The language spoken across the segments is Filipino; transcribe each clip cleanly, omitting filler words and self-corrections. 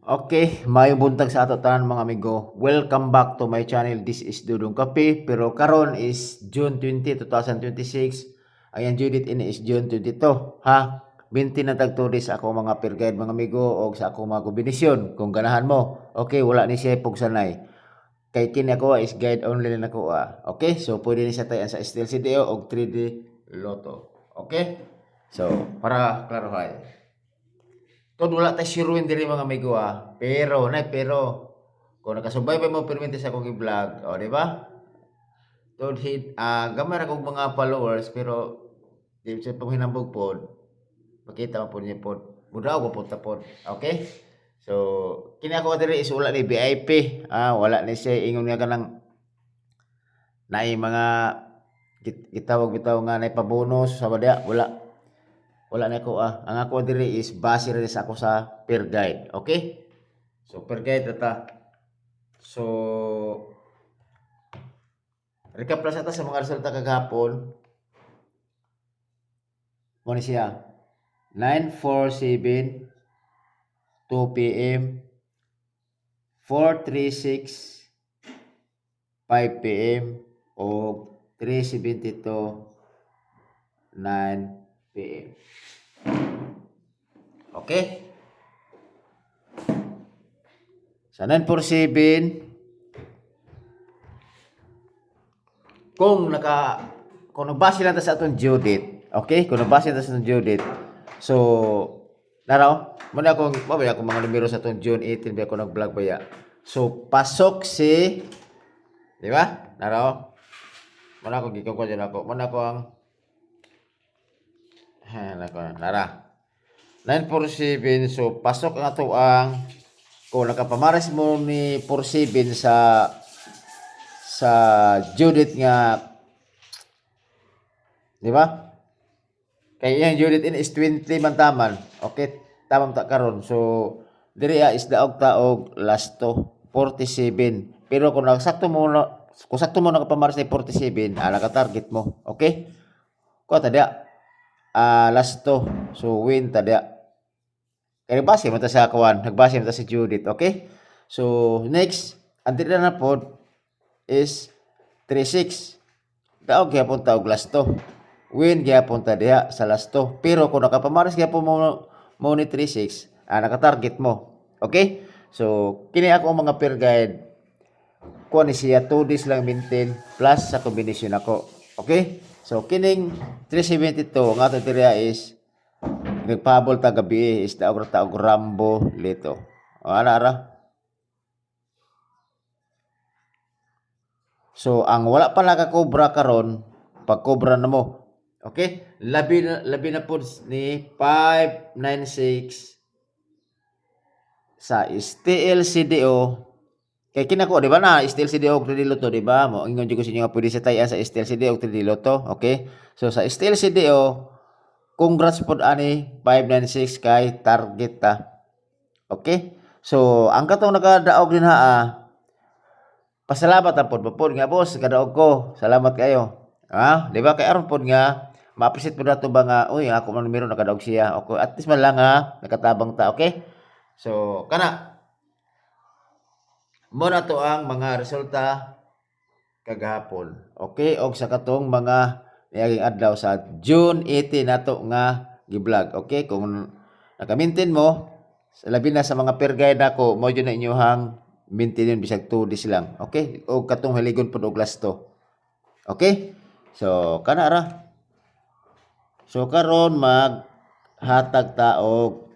Okay, mayong buntag sa ato tanan mga amigo. Welcome back to my channel. This is Dudong Kape. Pero karon is June 20, 2026. Ayan, Judith ini is June 22. Ha? 20 na tagturis ako mga per guide mga amigo o sa ako mga kombinasyon kung ganahan mo. Okay, wala ni siya pugsanay. Kay kini ako is guide only na ako. Okay, so pwede ni siya tayan sa Steel CDO o 3D Lotto. Okay? So, para klaro hay. Kung wala tayo siruin diri mga amigo pero kung nakasubay pa mo permente sa akong i-vlog, o di ba? Tod hit gamay ra kog mga followers pero di sa pang hinambog pod, makita mo pod niya pod. Mudaw ko pod tapod. Okay? So, kini ako diri is wala ni VIP. Wala ni siya ingon nga kanang naay mga gitawag bitaw nga naay pabonus sa badya, wala. Wala na ko ang ako diri is base rin sa ako sa per guide. Okay? So per guide data. So recap lang sa mga resulta kagahapon. Mo ni siya 9:47 2 PM 4:36 5 PM o 3:72 9 PM. Okay? Sa 9:47 kung nagbase lang ta sa atong Judith, okay? Kung nagbase ta sa atong Judith, so naraw, muna akong mabaya akong mga numero sa atong June 18 ba ako nag-vlog baya. So pasok si, di ba? Naraw. Muna ako gikaw ko dyan ako. Muna ako ang nara. 947 so pasok ang ato ang kung nakapamares mo ni 47 sa Judith nga, di ba? Kay yang Judith in is 20 man taman. Okay, tamam ta karon. So diri is daog taog last to 47. Pero kung nagsakto mo kung sakto mo nakapamares ni 47, naka-target mo. Okay? Ko tadya last to. So win tadya. Kaya nagbase mo ta sa kawan, nagbase mo ta si Judith. Okay? So next, ang diri na pod is 36. Daog gyapon ta og last to. Win gyapon ta diha sa last to. Pero kung nakapamares gyapon mo ni 36, naka-target mo. Okay? So kini ako mga per guide. Kuha ni siya 2 days lang maintain plus sa kombinasyon ako. Okay? So kining 372 ang ato diri is nagpahabol ta gabi is daog ta og Rambo lito. Ana ra. So ang wala pa naka-cobra karon, pag-cobra na mo. Okay? Labi na po ni 596 sa STL-CDO. Kay kinako, di ba na STL-CDO og 3D Lotto, di ba? Mo ingon jud ko sa inyo nga pwede sa tayan sa STL-CDO og 3D Lotto. Okay? So sa STL-CDO, congrats pod ani 596 kay target ta. Okay? So ang katong nakadaog din pasalamat ang pod nga boss kadaog ko. Salamat kayo. Di ba kay aron pod nga ma-appreciate po nato ba nga uy ako man numero nakadaog siya. Okay, at least man lang nakatabang ta, okay? So kana mo na to ang mga resulta kagahapon. Okay? Og sa katong mga niaging adlaw sa June 18 nato nga gi-vlog. Okay? Kung naka-maintain mo, labi na sa mga per guide nako, mo jud na inyohang maintain bisag 2 days lang. Okay? Og katong haligon pod og last to. Okay? So kana ra. So karon hatag ta og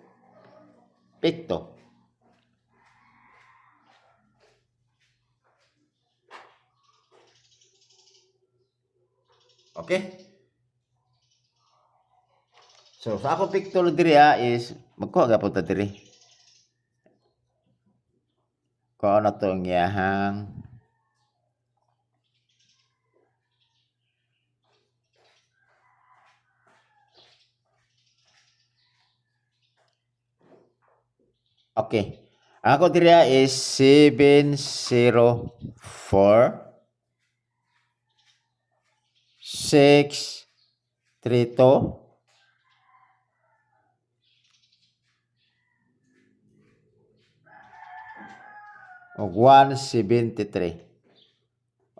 pikto. Okay? So sa ako pikto diri is magkuha gapon ta diri. Kuha na to ang iyahang okay. Ako diri is 704 632 5 og 173.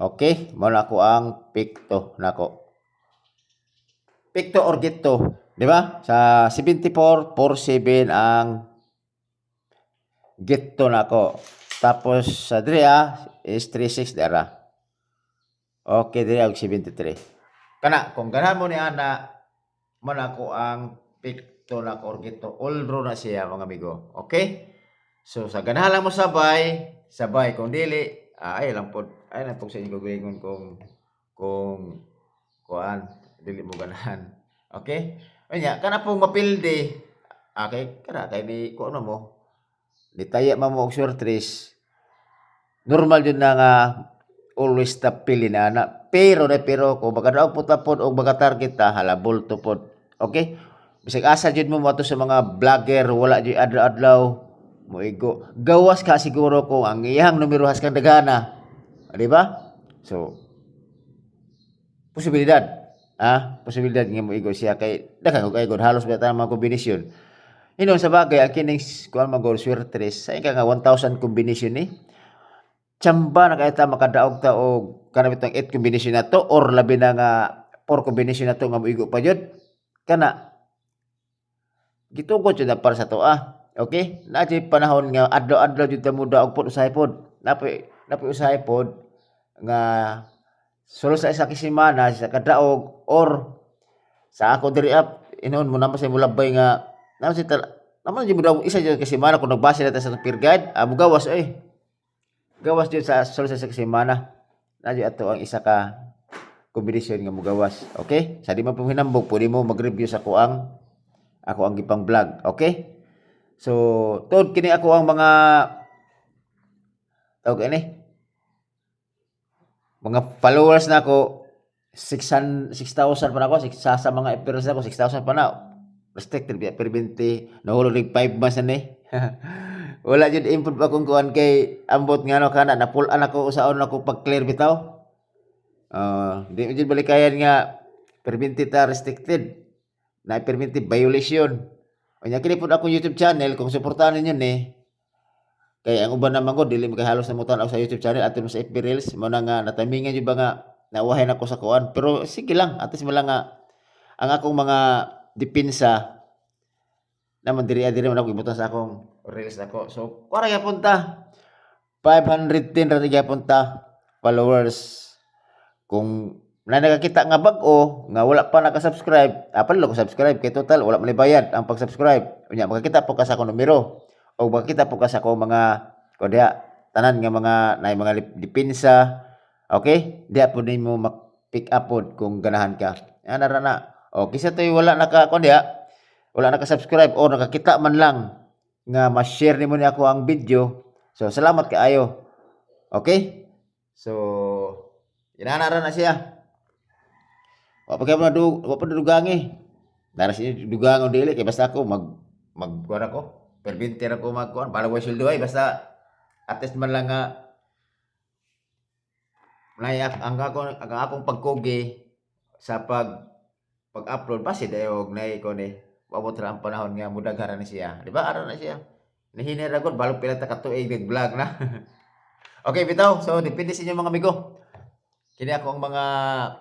Okay, mo na ako ang picto nako. Picto or gitto, di ba? Sa 7447 ang gitto nako. Tapos sa diri is 36 dara. Okay, diri og 73. Kana kung ganahan mo ni ana man ako ang picto nako or gitto. All raw na siya mga amigo. Okay? So sa ganahan lang mo sabay kung dili ay lang po sa inyo gawin kung kuan dili mo ganahan. Okay? Unya kana pong mapildi. Okay, kana kay ni kuan mo. Ditaya man mo og shortris. Normal jud na nga always ta pili na ana. Pero kung makadaog po tapod og maka-target ta halabol to pod. Okay? Bisag asa jud mo moto sa mga vlogger wala jud adlaw-adlaw moigo. Gawas ka siguro kung ang iyang numero has kang daghana. Di ba? So, posibilidad. Posibilidad nga moigo siya kay daghang og kay halos ba ta mga kombinasyon. Inon sa bagay ang kining kuan magol swerte sa ika nga 1,000 kombinasyon ni. Tsamba na kay ta makadaog ta og kana bitong 8 kombinasyon na to or labi na nga 4 kombinasyon na to nga moigo pa jud. Kana gitugot jud na para sa to Okay? Na panahon nga adlaw-adlaw jud ta muda og pod usahay pod. Napoy usahay pod nga solo sa isa ka semana sa kadaog or sa ako diri inon mo naman sa mulabay nga naman jud mo isa jud ka semana kung nagbase na ta sa tour guide mugawas gawas jud sa solo sa isa ka semana na jud ato ang isa ka kombinasyon nga mugawas. Okay? Sa di man hinambog pwede mo mag-review sa ako ang gipang vlog. Okay? So, tuod kini ako ang mga tawag ini mga followers na ako 6,000 pa na ako sa mga appearance na ako 6,000 pa na restricted per 20 nahulog ning 5 months na ni wala jud improve akong kuan kay ambot nga kana napulan ako usaon ako pag clear bitaw di jud balikayan nga per 20 ta restricted na per 20 violation unya kini pud ako YouTube channel kung suportahan ninyo ni kay ang uban naman ko dili makahalos na mutan ako sa YouTube channel aton sa FB Reels mo na nga natamingan jud ba nga nauwahay nako sa kuan pero sige lang at least wala nga ang akong mga depensa naman diri man ako ibutan sa akong Reels nako so kuara gyapon ta 510 ra gyapon ta followers kung na nakakita nga bag-o nga wala pa naka-subscribe apal ko subscribe kay total wala man bayad ang pag-subscribe unya makakita po ka sa akong numero o makita po ka sa akong mga kodya tanan nga mga nay mga depensa okay diha pud nimo pick up pod kung ganahan ka ana ra na o kisa toy wala naka kodya wala naka-subscribe o nakakita man lang nga ma-share nimo ni ako ang video so salamat kaayo okay so inana ra na siya wa pa dugangi dara siya dugang o dili kay basta ako magkuan ako per 20 ra ko magkuan para wa sildo ay basta at least man lang nga nayak ang akong pagkugi sa pag-upload pa si dayog nay ko ni wabot ra ang panahon nga mudaghan na siya di ba ara na siya nahinira gud balog pila ta ka tuig nag-vlog na okay bitaw so depende sa inyo mga amigo kini ako ang mga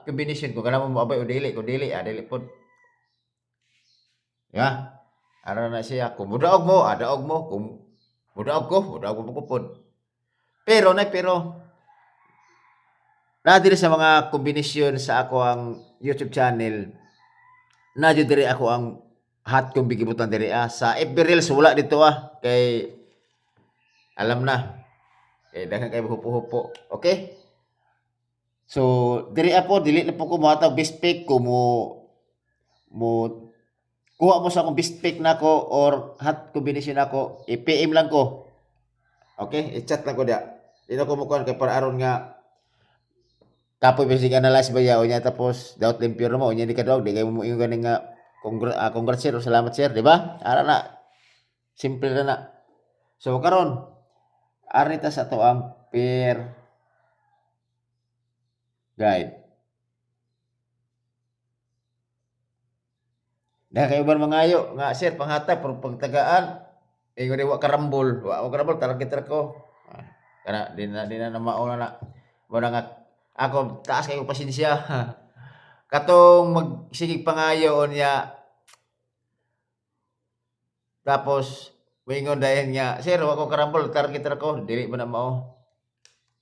combination kung kanamo mo abay o dili kung dili dili pod ya ara na siya kung mudaog mo daog mo kung mudaog mo pod pero na diri sa mga kombinasyon sa ako ang YouTube channel na diri ako ang hot kong bigibutan diri sa FB Reels wala dito kay alam na kay daghan kay hupo-hupo okay so diri ako dili na po ko mohatag best pick ko mo kuha mo sa akong best pick nako or hot combination nako i-PM lang ko okay i-chat lang ko dia dito ko mo kuan kay para aron nga kapoy basic analyze ba ya unya tapos doubt limpyo mo unya di ka dog di kay mo ingon ganing nga congrats sir salamat sir di ba ara na simple na so karon ari ta sa to ang pair guide dahil kayo ba mangayo nga sir panghata pero pagtagaan ingon wa karambol target ra ko Kana di na mauna na. Wala nga ako taas kayo pasensya. Katong magsigig pangayo niya tapos moingon dayon nga, "Sir, wa ko karambol, target ra ko." Dili man na mao.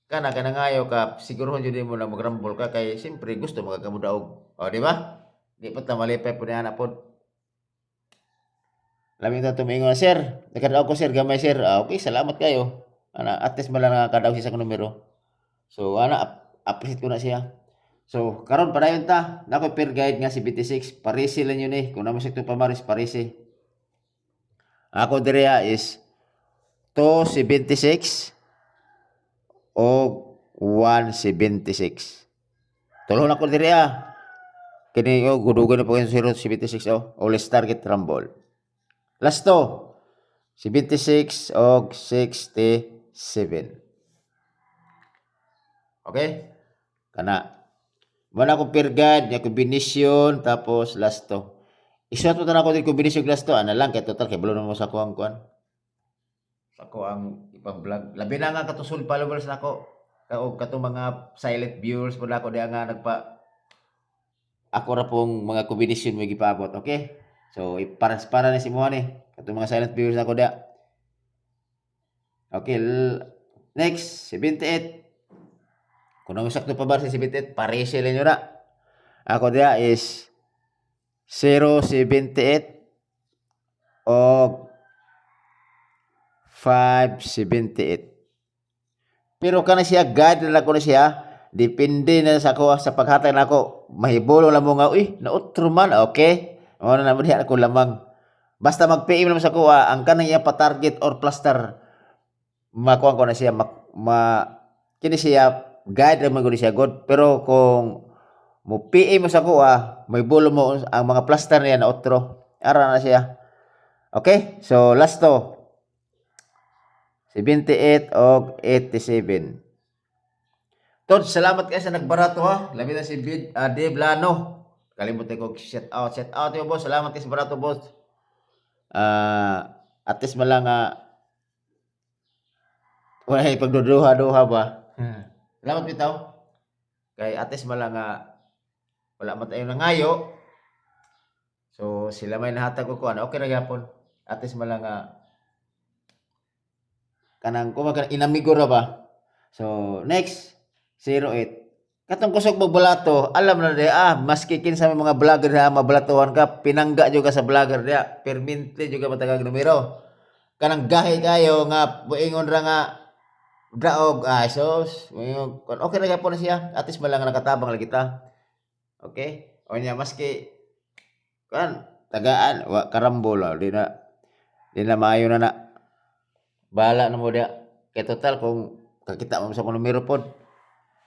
Kana kanangayo ka siguruhon jud nimo na magrambol ka kay siyempre gusto magkakamudaog. O di ba? Di pa ta malipay pud ana pod. Labi ta tumingon, "Sir, nakadaog ko sir, gamay sir." Ah, okay, salamat kayo. Ana, at least man lang nakadaog siya sa akong numero. So ana appreciate ko na siya. So karon padayon ta, nakoy peer guide nga si 26. Parisi lang yun eh. Kung namo sa pamaris parisi. Ako direya is 276 o 176. Tulong ako direya. Kini yo gudugan na po yung 076 o let's target rumble. Last to 76 o 67. Okay? Kana. Wala akong peer guide, yung combination, tapos last to. Isuot mo na ako din combination last to. Ano lang, kaya total, kaya balo mo sa kuwang kuwan. Sa kuwang ipang-vlog. Labi na nga katusul followers na ako. Katong mga silent viewers po na ako diya nga nagpa ako ra pong mga combination may gipaabot, okay? So, para na si mo ni. Katong mga silent viewers na ako diya. Okay, next, 78. Kung nang sakto pa ba si 78, parese lang nyo na. Ako diya is 078 o 578. Pero kana siya guide na ko na siya. Depende na sa ako sa paghatag na ako. Mahibulong lang mo nga, uy, nautro man, okay? O na naman ako lamang. Basta mag-PM naman sa kuha, ang kanang iya pa-target or plaster, makuha ko na siya, kini siya, guide naman ko siya good. Pero kung mo PM mo sa kuha, may bulo mo ang mga plaster niya na otro. Ara na siya. Okay? So, last to. 78 o 87. Tod, salamat kayo sa nagbarato ha. Labi na si Dave Lano. Kalimutan ko shout out. Shout out yo boss. Salamat kayo sa barato boss. At least malang wala pagduduha-duha ba. Salamat bitaw. Kay at least malang wala man tayo nangayo. So sila may nahatag ko kuan. Okay ra gyapon. At least malang kanang kumaga inamigo ra ba. So next 08. Katong kusog magbalato, alam na dia maski kinsa may mga vlogger na mabalatuhan ka, pinangga jud ka sa vlogger dia, permanently jud ka matagag numero. Kanang gahi kayo nga buingon ra nga daog sos, okay ra gyapon na siya. At least malang nakatabang lagi ta. Okay? O niya maski kan tagaan wa karambol di na maayo na. Bahala na mo dia. Kay total kung kakita mo sa kung numero pod.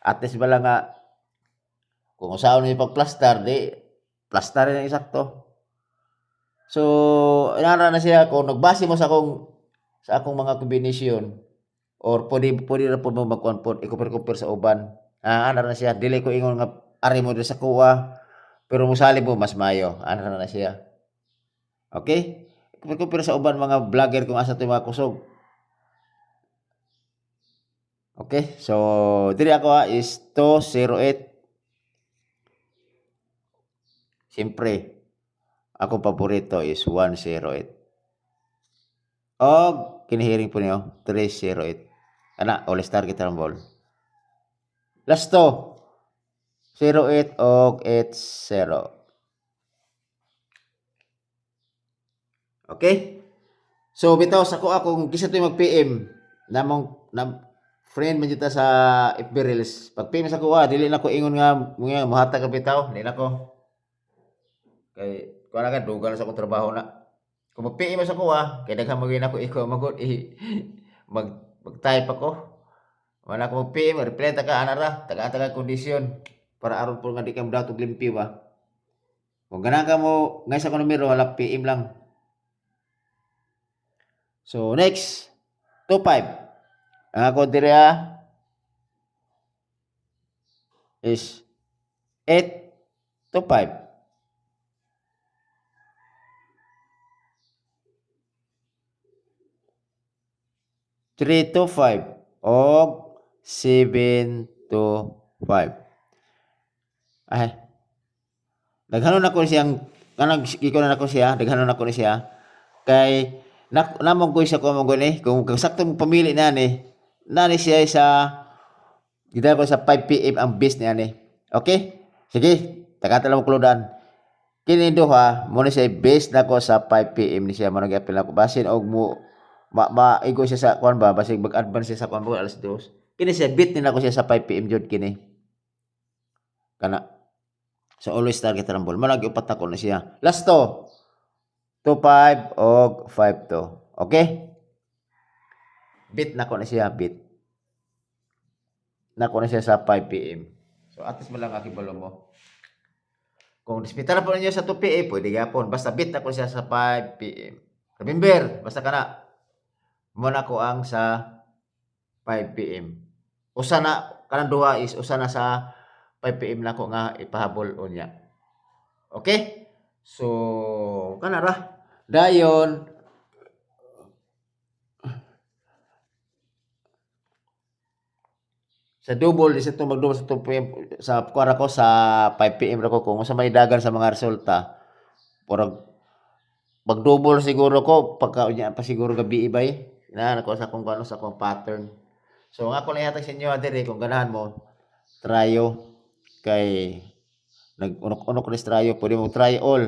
At least bala nga kung usaon ni pag-plaster di plaster na eksakto. So, inara na siya kung nagbase mo sa akong mga kombinasyon or pwede na po mo magkuhan po i-compare sa uban. Ana na siya dili ko ingon nga ari mo sa kuha pero musali mo mas mayo. Ana na siya. Okay? Compare sa uban mga vlogger kung asa to mga kusog. Okay, so diri ako is 208. Siyempre, akong paborito is 108. O kinihiring po niyo 308. Ana, all star kita ball. Last to 08 o 80. Okay? So bitaw sa ko akong kisa to mag-PM namong friend man kita sa FB Reels. Pag PM sa ko dili na ko ingon nga mga muhatag ka bitaw, dili na ko. Kay kuha na ka dugal sa akong trabaho na. Kung mag-PM sa ko kay daghan magin ako ikaw magod mag-type ako. Wala ko mag-PM, reply ta ka anara, taga kondisyon para aron po nga di ka dato limpyo ba. Kung ganahan ka mo ngay sa ko numero wala PM lang. So next 25. Ang ako dire is 825. 325. og 725. Ay, daghanon ako siyang kanang gikunan ako siya, daghanon ako ni siya kay namong ko siya ko mo gani kung saktong pamili na ni siya sa gidala ko sa 5 PM ang best niya ni. Okay? Sige, tagata lang mo kludan. Kini duha mo ni siya base na ko sa 5 PM ni siya manong apil ako basin og mo maigo siya sa kuan ba basig mag-advance siya sa kuan ba alas 2. Kini siya bit ni nako siya sa 5 PM jud kini. Kana so always target rumble. Malagi upat na ko na siya. Last to 25 og 52. Okay? Bit na ko na siya bit. Nako na siya sa 5 PM. So at least mo lang akibalo mo. Kung dispitara po ninyo sa 2 PM, pwede gapon. Basta bit ako siya sa 5 PM. Remember, basta kana, muna ko ang sa 5 PM. Usa na, kanang duha is, usa na sa 5 PM na ko nga ipahabol unya. Okay? So, kana ra. Dayon, sa double, isa to mag-double sa 2 PM, sa kuwara ko sa 5 PM ra ko kung sa may dagan sa mga resulta. Purag mag-double siguro ko pagka unya pa siguro gabi ibay. Na ko sa kung ano sa kung pattern. So nga ko lang yata sa inyo adiri kung ganahan mo tryo kay nag-unok-unok ni tryo pwede mo try all.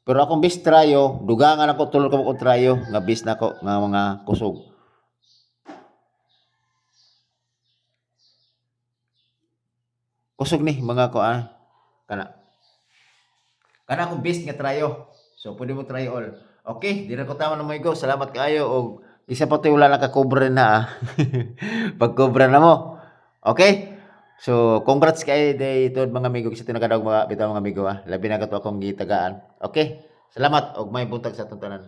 Pero akong bis tryo dugangan ako tulor ko ko tryo nga bis nako nga mga kusog. Kusog ni mga ko kana. Kana akong bis nga tryo. So pwede mo try all. Okay, di na ko tama na mo go. Salamat kaayo og isa pa wala naka-cover na pag-cover na mo. Okay? So, congrats kay day to mga amigo kasi tinakadaog mga bitaw mga amigo Labi na kato akong gitagaan. Okay? Salamat og may buntag sa tuntanan.